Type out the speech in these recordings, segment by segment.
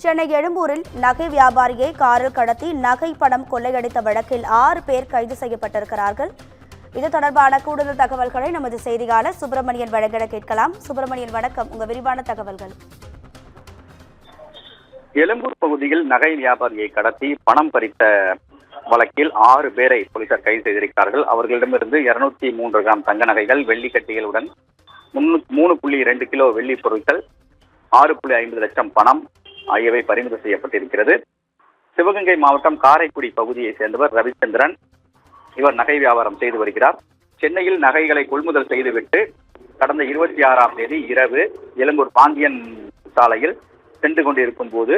சென்னை எழும்பூரில் நகை வியாபாரியை காரில் கடத்தி நகை பணம் கொள்ளையடித்த வழக்கில் 6 பேர் கைது செய்யப்பட்டிருக்கிறார்கள். இது தொடர்பான கூடுதல் தகவல்களை நமது செய்தியாளர் சுப்பிரமணியன் வழங்கிட கேட்கலாம். சுப்பிரமணியன், வணக்கம். உங்க விரிவான தகவல்கள். எழும்பூர் பகுதியில் நகை வியாபாரியை கடத்தி பணம் பறித்த வழக்கில் 6 பேரை போலீசார் கைது செய்திருக்கிறார்கள். அவர்களிடமிருந்து 203 கிராம் தங்க நகைகள், வெள்ளி கட்டிகளுடன் 3.2 கிலோ வெள்ளி பொருட்கள், 6.50 லட்சம் பணம் ஆகியவை பறிமுதல் செய்யப்பட்டிருக்கிறது. சிவகங்கை மாவட்டம் காரைக்குடி பகுதியை சேர்ந்தவர் ரவிச்சந்திரன். இவர் நகை வியாபாரம் செய்து வருகிறார். சென்னையில் நகைகளை கொள்முதல் செய்துவிட்டு கடந்த 26ஆம் தேதி இரவு எழும்பூர் பாண்டியன் சாலையில் சென்று கொண்டிருக்கும் போது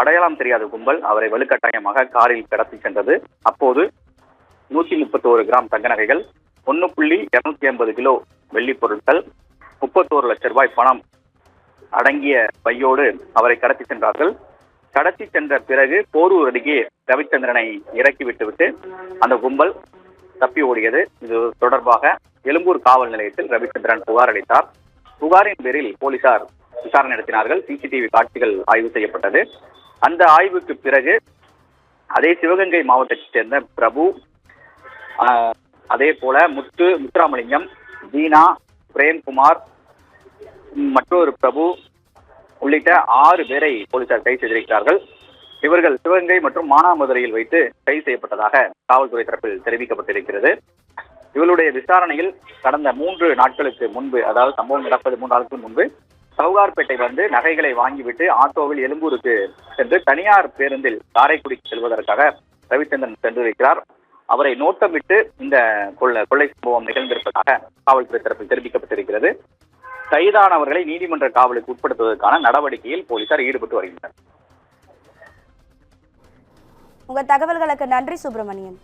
அடையாளம் தெரியாத கும்பல் அவரை வலுக்கட்டாயமாக காரில் கடத்தி சென்றது. அப்போது 131 கிராம் தங்க நகைகள், 1.250 கிலோ வெள்ளி பொருட்கள், 31 லட்சம் ரூபாய் பணம் அடங்கிய பையோடு அவரை கடத்தி சென்றார்கள். கடத்தி சென்ற பிறகு போரூர் அருகே ரவிச்சந்திரனை இறக்கிவிட்டுவிட்டு அந்த கும்பல் தப்பி ஓடியது. இது தொடர்பாக எழும்பூர் காவல் நிலையத்தில் ரவிச்சந்திரன் புகார் அளித்தார். புகாரின் பேரில் போலீசார் விசாரணை நடத்தினார்கள். சிசிடிவி காட்சிகள் ஆய்வு செய்யப்பட்டது. அந்த ஆய்வுக்கு பிறகு அதே சிவகங்கை மாவட்டத்தைச் சேர்ந்த பிரபு, அதே போல முத்துராமலிங்கம், தீனா, பிரேம்குமார், மற்றொரு பிரபு உள்ளிட்ட 6 பேரை போலீசார் கைது செய்திருக்கிறார்கள். இவர்கள் சிவகங்கை மற்றும் மானாமதுரையில் வைத்து கைது செய்யப்பட்டதாக காவல்துறை தரப்பில் தெரிவிக்கப்பட்டிருக்கிறது. இவர்களுடைய விசாரணையில் கடந்த 3 நாட்களுக்கு முன்பு, அதாவது சம்பவம் நடப்பது 3 நாட்களுக்கு முன்பு, சவுகார்பேட்டை வந்து நகைகளை வாங்கிவிட்டு ஆட்டோவில் எழும்பூருக்கு சென்று தனியார் பேருந்தில் காரைக்குடிக்கு செல்வதற்காக ரவிச்சந்திரன் சென்றிருக்கிறார். அவரை நோட்டமிட்டு இந்த கொள்ளை சம்பவம் நிகழ்ந்திருப்பதாக காவல்துறை தரப்பில் தெரிவிக்கப்பட்டிருக்கிறது. கைதானவர்களை நீதிமன்ற காவலுக்கு உட்படுத்துவதற்கான நடவடிக்கையில் போலீசார் ஈடுபட்டு வருகின்றனர். உங்கள் தகவல்களுக்கு நன்றி சுப்பிரமணியன்.